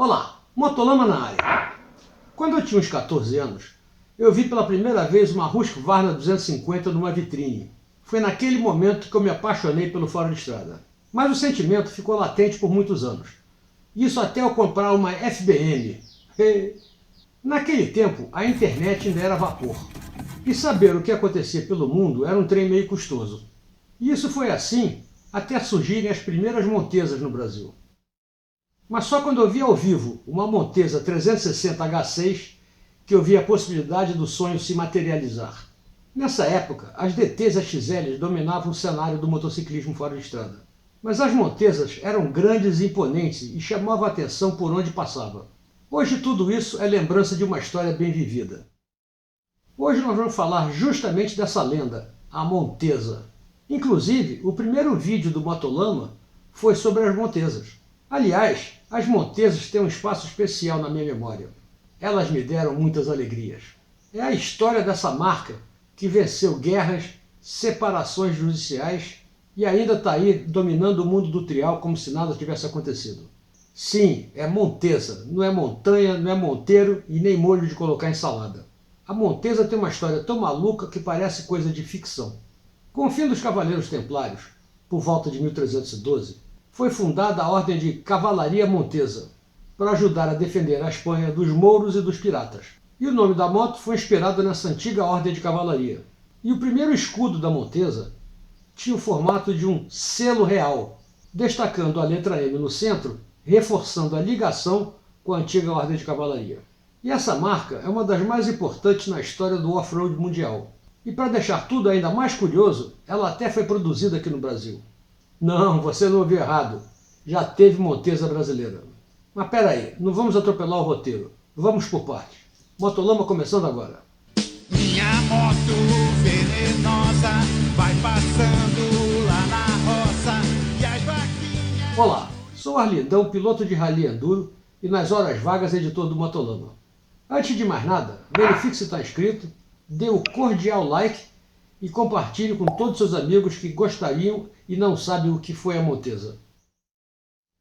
Olá, Motolama na área. Quando eu tinha uns 14 anos, eu vi pela primeira vez uma Husqvarna 250 numa vitrine. Foi naquele momento que eu me apaixonei pelo fora de estrada. Mas o sentimento ficou latente por muitos anos. Isso até eu comprar uma FBM. Naquele tempo, a internet ainda era vapor. E saber o que acontecia pelo mundo era um trem meio custoso. E isso foi assim até surgirem as primeiras Montesas no Brasil. Mas só quando eu vi ao vivo uma Montesa 360 H6 que eu vi a possibilidade do sonho se materializar. Nessa época, as DTs e as XLs dominavam o cenário do motociclismo fora de estrada. Mas as Montesas eram grandes e imponentes e chamavam a atenção por onde passava. Hoje tudo isso é lembrança de uma história bem vivida. Hoje nós vamos falar justamente dessa lenda, a Montesa. Inclusive, o primeiro vídeo do Motolama foi sobre as Montesas. Aliás, as Montesas têm um espaço especial na minha memória. Elas me deram muitas alegrias. É a história dessa marca que venceu guerras, separações judiciais e ainda está aí dominando o mundo do trial como se nada tivesse acontecido. Sim, é Montesa, não é montanha, não é monteiro e nem molho de colocar em salada. A Montesa tem uma história tão maluca que parece coisa de ficção. Com o fim dos Cavaleiros Templários, por volta de 1312, foi fundada a Ordem de Cavalaria Montesa, para ajudar a defender a Espanha dos mouros e dos piratas. E o nome da moto foi inspirado nessa antiga ordem de cavalaria. E o primeiro escudo da Montesa tinha o formato de um selo real, destacando a letra M no centro, reforçando a ligação com a antiga ordem de cavalaria. E essa marca é uma das mais importantes na história do off-road mundial. E para deixar tudo ainda mais curioso, ela até foi produzida aqui no Brasil. Não, você não ouviu errado. Já teve Montesa brasileira. Mas peraí, não vamos atropelar o roteiro. Vamos por partes. Motolama começando agora. Minha moto venenosa vai passando lá na roça e as vaquinhas... Olá, sou Arlindão, piloto de Rally Enduro e nas horas vagas editor do Motolama. Antes de mais nada, verifique se está inscrito, dê o cordial like e compartilhe com todos seus amigos que gostariam e não sabem o que foi a Montesa.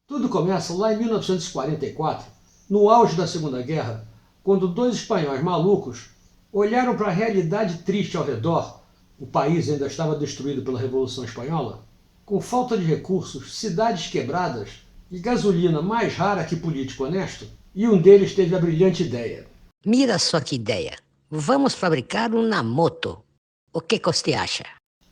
Tudo começa lá em 1944, no auge da Segunda Guerra, quando dois espanhóis malucos olharam para a realidade triste ao redor, o país ainda estava destruído pela Revolução Espanhola, com falta de recursos, cidades quebradas e gasolina mais rara que político honesto, e um deles teve a brilhante ideia. Mira só que ideia. Vamos fabricar uma moto. O que você acha?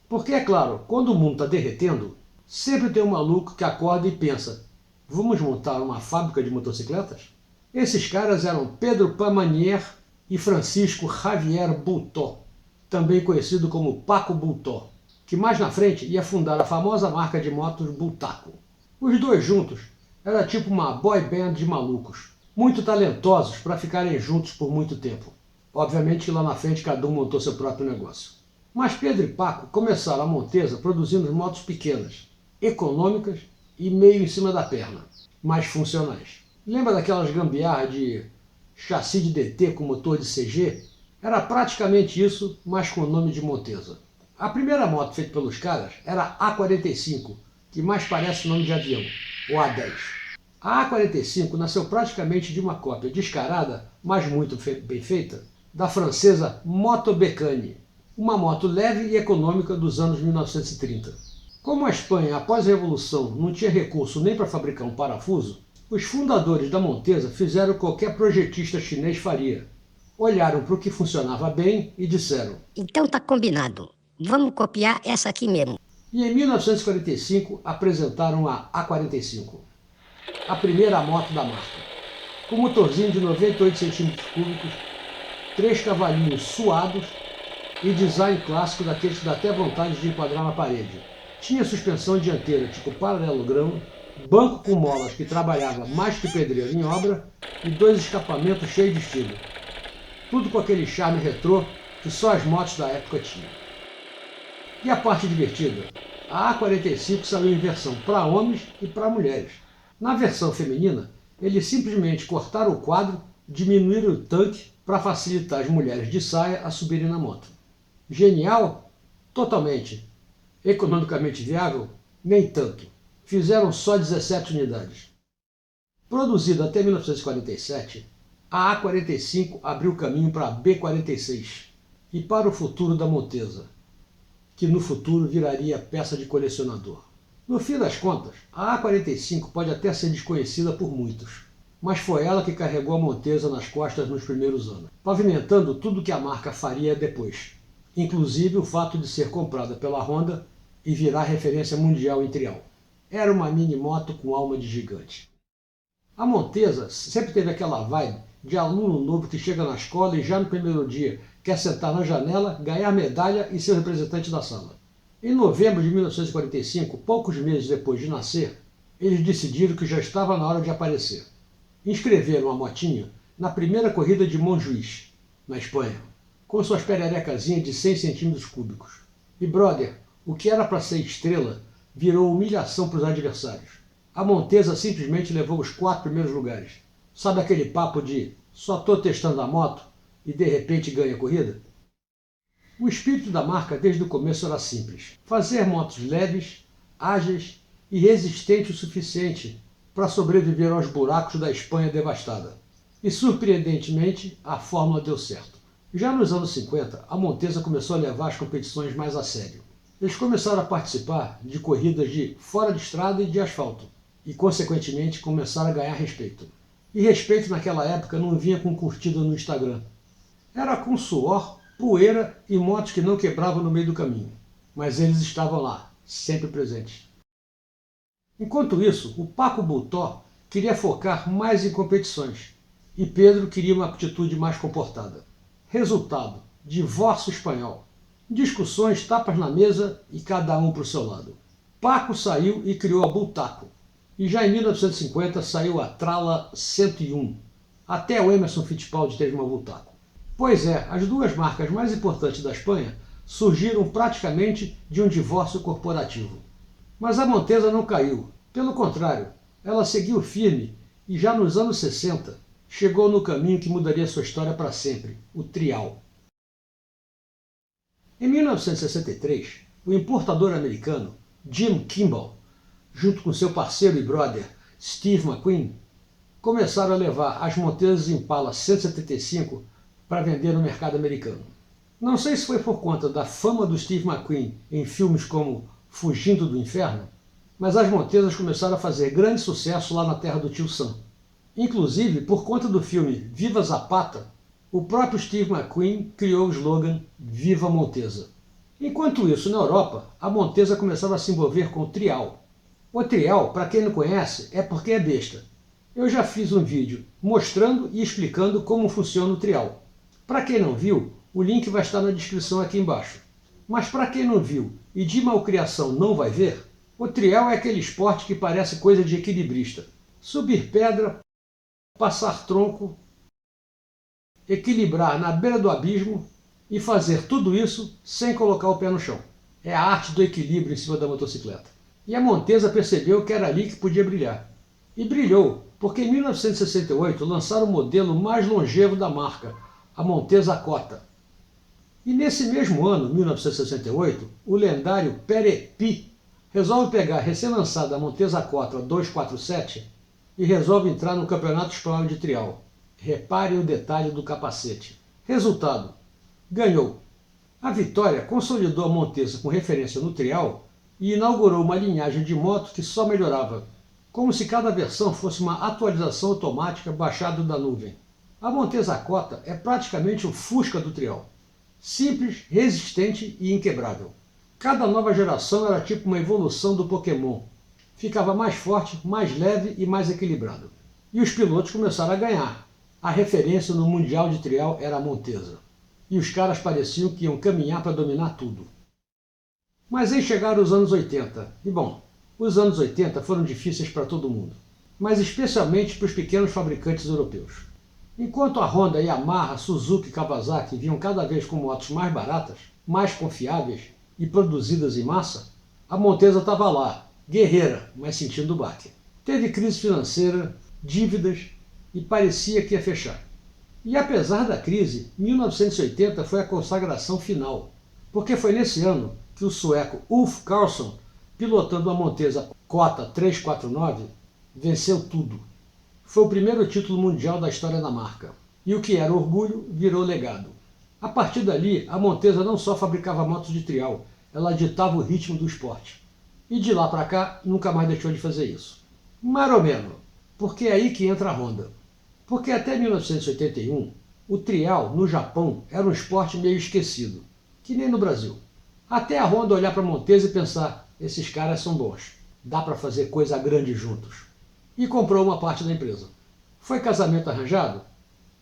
Porque, é claro, quando o mundo está derretendo, sempre tem um maluco que acorda e pensa: vamos montar uma fábrica de motocicletas? Esses caras eram Pedro Pamanier e Francisco Javier Bultó, também conhecido como Paco Bultó, que mais na frente ia fundar a famosa marca de motos Bultaco. Os dois juntos era tipo uma boy band de malucos, muito talentosos para ficarem juntos por muito tempo. Obviamente que lá na frente cada um montou seu próprio negócio. Mas Pedro e Paco começaram a Montesa produzindo motos pequenas, econômicas e meio em cima da perna, mais funcionais. Lembra daquelas gambiarras de chassi de DT com motor de CG? Era praticamente isso, mas com o nome de Montesa. A primeira moto feita pelos caras era a A45, que mais parece nome de avião, ou A10. A A45 nasceu praticamente de uma cópia descarada, mas muito bem feita, da francesa Moto Becane, uma moto leve e econômica dos anos 1930. Como a Espanha, após a Revolução, não tinha recurso nem para fabricar um parafuso, os fundadores da Montesa fizeram o que qualquer projetista chinês faria. Olharam para o que funcionava bem e disseram: Então tá combinado. Vamos copiar essa aqui mesmo. E em 1945 apresentaram a A45, a primeira moto da marca, com motorzinho de 98 cm3, 3 cavalinhos suados e design clássico daqueles que dá até vontade de enquadrar na parede. Tinha suspensão dianteira tipo paralelogramo, banco com molas que trabalhava mais que pedreiro em obra e 2 escapamentos cheios de estilo. Tudo com aquele charme retrô que só as motos da época tinham. E a parte divertida? A A45 saiu em versão para homens e para mulheres. Na versão feminina, eles simplesmente cortaram o quadro, diminuíram o tanque para facilitar as mulheres de saia a subirem na moto. Genial? Totalmente. Economicamente viável? Nem tanto. Fizeram só 17 unidades. Produzida até 1947, a A45 abriu caminho para a B46 e para o futuro da Montesa, que no futuro viraria peça de colecionador. No fim das contas, a A45 pode até ser desconhecida por muitos, mas foi ela que carregou a Montesa nas costas nos primeiros anos, pavimentando tudo que a marca faria depois, inclusive o fato de ser comprada pela Honda e virar referência mundial em trial. Era uma mini moto com alma de gigante. A Montesa sempre teve aquela vibe de aluno novo que chega na escola e já no primeiro dia quer sentar na janela, ganhar medalha e ser o representante da sala. Em novembro de 1945, poucos meses depois de nascer, eles decidiram que já estava na hora de aparecer. Inscreveram a motinha na primeira corrida de Montjuïc, na Espanha, com suas pererecazinhas de 100 centímetros cúbicos. E brother, o que era para ser estrela virou humilhação para os adversários. A Montesa simplesmente levou os 4 primeiros lugares. Sabe aquele papo de só estou testando a moto e de repente ganha a corrida? O espírito da marca desde o começo era simples: fazer motos leves, ágeis e resistentes o suficiente para sobreviver aos buracos da Espanha devastada. E surpreendentemente, a fórmula deu certo. Já nos anos 50, a Montesa começou a levar as competições mais a sério. Eles começaram a participar de corridas de fora de estrada e de asfalto, e consequentemente começaram a ganhar respeito. E respeito naquela época não vinha com curtida no Instagram. Era com suor, poeira e motos que não quebravam no meio do caminho. Mas eles estavam lá, sempre presentes. Enquanto isso, o Paco Bultó queria focar mais em competições e Pedro queria uma atitude mais comportada. Resultado: divórcio espanhol. Discussões, tapas na mesa e cada um para o seu lado. Paco saiu e criou a Bultaco. E já em 1950 saiu a Trala 101. Até o Emerson Fittipaldi teve uma Bultaco. Pois é, as duas marcas mais importantes da Espanha surgiram praticamente de um divórcio corporativo. Mas a Montesa não caiu. Pelo contrário, ela seguiu firme e já nos anos 60 chegou no caminho que mudaria sua história para sempre, o trial. Em 1963, o importador americano Jim Kimball, junto com seu parceiro e brother Steve McQueen, começaram a levar as Montesas Impala 175 para vender no mercado americano. Não sei se foi por conta da fama do Steve McQueen em filmes como Fugindo do Inferno, mas as Montesas começaram a fazer grande sucesso lá na terra do tio Sam. Inclusive, por conta do filme Viva Zapata, o próprio Steve McQueen criou o slogan Viva Montesa. Enquanto isso, na Europa, a Montesa começava a se envolver com o trial. O trial, para quem não conhece, é porque é besta. Eu já fiz um vídeo mostrando e explicando como funciona o trial. Para quem não viu, o link vai estar na descrição aqui embaixo. Mas para quem não viu e de malcriação não vai ver, o trial é aquele esporte que parece coisa de equilibrista. Subir pedra, passar tronco, equilibrar na beira do abismo e fazer tudo isso sem colocar o pé no chão. É a arte do equilíbrio em cima da motocicleta. E a Montesa percebeu que era ali que podia brilhar. E brilhou, porque em 1968 lançaram o modelo mais longevo da marca, a Montesa Cota. E nesse mesmo ano, 1968, o lendário Pere Pi resolve pegar a recém-lançada Montesa Cota 247 e resolve entrar no Campeonato Espanhol de Trial. Reparem o detalhe do capacete. Resultado: ganhou. A vitória consolidou a Montesa com referência no trial e inaugurou uma linhagem de moto que só melhorava, como se cada versão fosse uma atualização automática baixada da nuvem. A Montesa Cota é praticamente o Fusca do trial. Simples, resistente e inquebrável. Cada nova geração era tipo uma evolução do Pokémon. Ficava mais forte, mais leve e mais equilibrado. E os pilotos começaram a ganhar. A referência no Mundial de Trial era a Montesa. E os caras pareciam que iam caminhar para dominar tudo. Mas aí chegaram os anos 80. E bom, os anos 80 foram difíceis para todo mundo. Mas especialmente para os pequenos fabricantes europeus. Enquanto a Honda, Yamaha, Suzuki e Kawasaki vinham cada vez com motos mais baratas, mais confiáveis e produzidas em massa, a Montesa estava lá, guerreira, mas sentindo o baque. Teve crise financeira, dívidas e parecia que ia fechar. E apesar da crise, 1980 foi a consagração final, porque foi nesse ano que o sueco Ulf Karlsson, pilotando a Montesa Cota 349, venceu tudo. foi o primeiro título mundial da história da marca. E o que era orgulho virou legado. A partir dali, a Montesa não só fabricava motos de trial, ela ditava o ritmo do esporte. E de lá para cá, nunca mais deixou de fazer isso. Mais ou menos, porque é aí que entra a Honda. Porque até 1981, o trial, no Japão, era um esporte meio esquecido, que nem no Brasil. Até a Honda olhar para a Montesa e pensar, esses caras são bons, dá para fazer coisa grande juntos. E comprou uma parte da empresa. Foi casamento arranjado?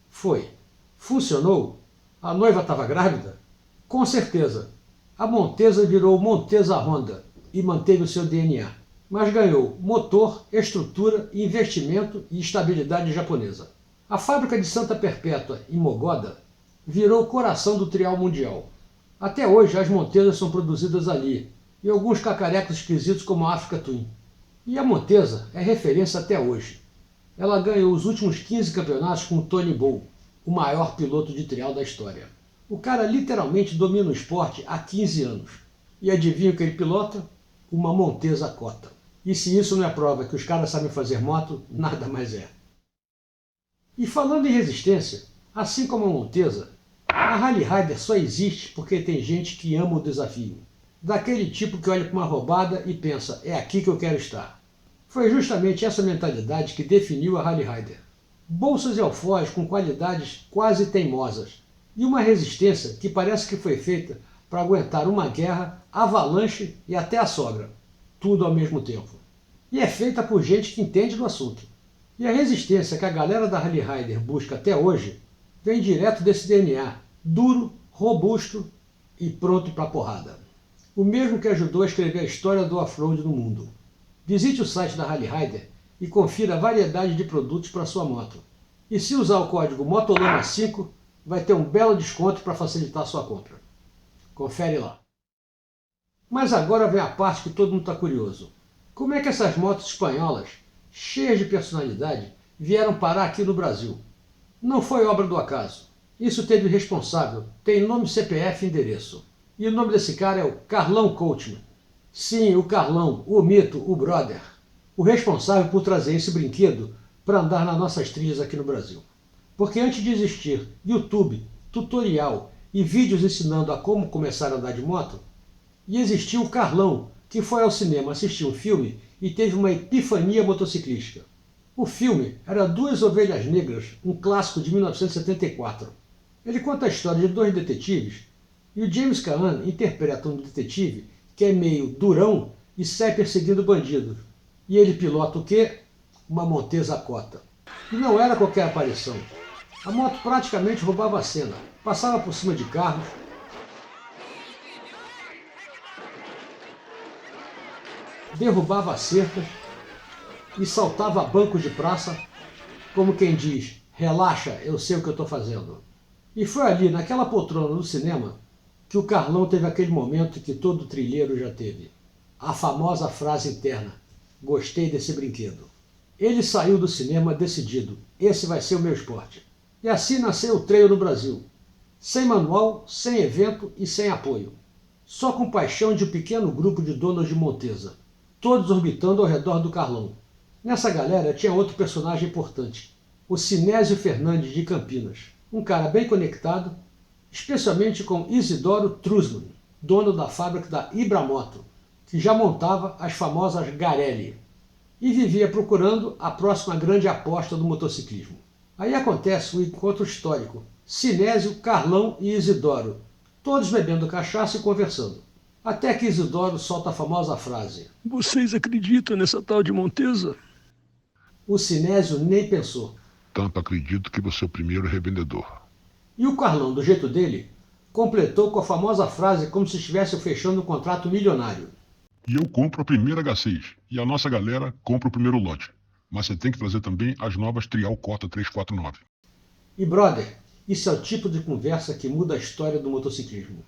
Foi. Funcionou? A noiva estava grávida? Com certeza. A Montesa virou Montesa Honda e manteve o seu DNA, mas ganhou motor, estrutura, investimento e estabilidade japonesa. A fábrica de Santa Perpétua, em Mogoda, virou o coração do trial mundial. Até hoje as Montesas são produzidas ali, e alguns cacarecos esquisitos como a Africa Twin. E a Montesa é referência até hoje. Ela ganhou os últimos 15 campeonatos com o Tony Bow, o maior piloto de trial da história. O cara literalmente domina o esporte há 15 anos. E adivinha o que ele pilota? Uma Montesa Cota. E se isso não é prova que os caras sabem fazer moto, nada mais é. E falando em resistência, assim como a Montesa, a Harley Rider só existe porque tem gente que ama o desafio. Daquele tipo que olha para uma roubada e pensa, é aqui que eu quero estar. Foi justamente essa mentalidade que definiu a Harley Rider. Bolsas e alforjes com qualidades quase teimosas, e uma resistência que parece que foi feita para aguentar uma guerra, avalanche e até a sogra. Tudo ao mesmo tempo. E é feita por gente que entende do assunto. E a resistência que a galera da Harley Rider busca até hoje vem direto desse DNA, duro, robusto e pronto para porrada. O mesmo que ajudou a escrever a história do off-road no mundo. Visite o site da Harley Rider e confira a variedade de produtos para sua moto. E se usar o código MOTOLAMA5, vai ter um belo desconto para facilitar a sua compra. Confere lá. Mas agora vem a parte que todo mundo está curioso. Como é que essas motos espanholas, cheias de personalidade, vieram parar aqui no Brasil? Não foi obra do acaso. Isso teve responsável, tem nome, CPF e endereço. E o nome desse cara é o Carlão Coachman. Sim, o Carlão, o mito, o brother. O responsável por trazer esse brinquedo para andar nas nossas trilhas aqui no Brasil. Porque antes de existir YouTube, tutorial e vídeos ensinando a como começar a andar de moto, e existiu o Carlão, que foi ao cinema assistir um filme e teve uma epifania motociclística. O filme era Duas Ovelhas Negras, um clássico de 1974. Ele conta a história de dois detetives e o James Caan interpreta um detetive que é meio durão e sai perseguindo bandidos. E ele pilota o quê? Uma Montesa Cota. E não era qualquer aparição. A moto praticamente roubava a cena, passava por cima de carros, derrubava cercas e saltava bancos de praça, como quem diz, relaxa, eu sei o que eu estou fazendo. E foi ali, naquela poltrona do cinema, que o Carlão teve aquele momento que todo trilheiro já teve. A famosa frase interna, gostei desse brinquedo. Ele saiu do cinema decidido, esse vai ser o meu esporte. E assim nasceu o trail no Brasil. Sem manual, sem evento e sem apoio. Só com paixão de um pequeno grupo de donos de Montesa, todos orbitando ao redor do Carlão. Nessa galera tinha outro personagem importante, o Sinésio Fernandes de Campinas, um cara bem conectado, especialmente com Isidoro Trusman, dono da fábrica da Ibramoto, que já montava as famosas Garelli, e vivia procurando a próxima grande aposta do motociclismo. Aí acontece o encontro histórico, Sinésio, Carlão e Isidoro, todos bebendo cachaça e conversando. Até que Isidoro solta a famosa frase: Vocês acreditam nessa tal de Montesa? O Sinésio nem pensou. Tanto acredito que você é o primeiro revendedor. E o Carlão, do jeito dele, completou com a famosa frase como se estivesse fechando um contrato milionário. E eu compro a primeira H6, e a nossa galera compra o primeiro lote. Mas você tem que trazer também as novas Trial Cota 349. E brother, isso é o tipo de conversa que muda a história do motociclismo.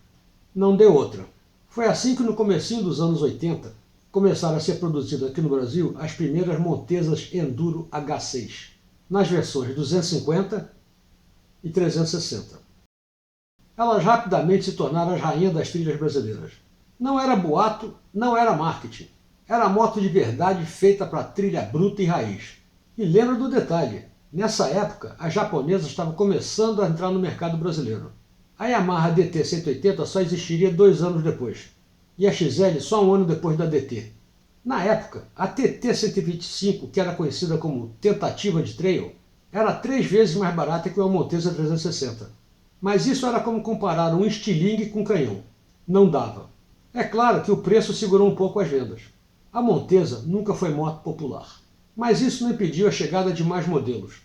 Não deu outra. Foi assim que no comecinho dos anos 80, começaram a ser produzidas aqui no Brasil as primeiras Montesas Enduro H6, nas versões 250 e 360. Elas rapidamente se tornaram as rainhas das trilhas brasileiras. Não era boato, não era marketing. Era moto de verdade feita para trilha bruta e raiz. E lembra do detalhe, nessa época a japonesa estava começando a entrar no mercado brasileiro. A Yamaha DT-180 só existiria 2 anos depois, e a XL só 1 ano depois da DT. Na época, a TT-125, que era conhecida como tentativa de trail, era 3 vezes mais barata que uma Montesa 360. Mas isso era como comparar um estilingue com canhão. Não dava. É claro que o preço segurou um pouco as vendas. A Montesa nunca foi moto popular. Mas isso não impediu a chegada de mais modelos.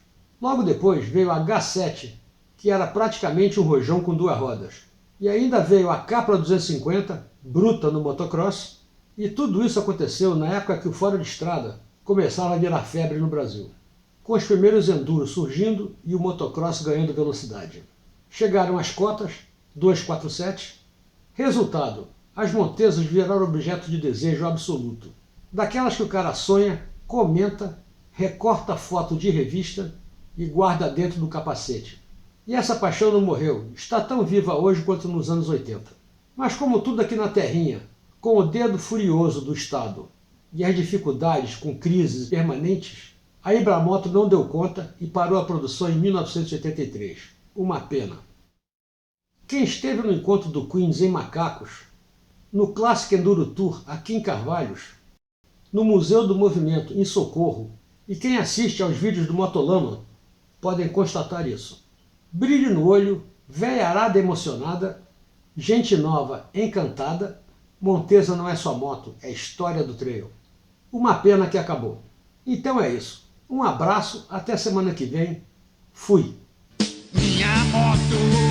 Logo depois veio a H7, que era praticamente um rojão com 2 rodas. E ainda veio a Capra 250, bruta no motocross, e tudo isso aconteceu na época que o fora de estrada começava a virar febre no Brasil, com os primeiros enduros surgindo e o motocross ganhando velocidade. Chegaram as cotas, 247. Resultado, as Montesas viraram objeto de desejo absoluto. Daquelas que o cara sonha, comenta, recorta foto de revista e guarda dentro do capacete. E essa paixão não morreu, está tão viva hoje quanto nos anos 80. Mas como tudo aqui na terrinha, com o dedo furioso do Estado e as dificuldades com crises permanentes, a Ibramoto não deu conta e parou a produção em 1983. Uma pena. Quem esteve no encontro do Queens em Macacos, no Classic Enduro Tour aqui em Carvalhos, no Museu do Movimento em Socorro, e quem assiste aos vídeos do Motolama, podem constatar isso. Brilho no olho, veiarada emocionada, gente nova encantada, Montesa não é só moto, é história do trail. Uma pena que acabou. Então é isso. Um abraço, até semana que vem. Fui! Minha moto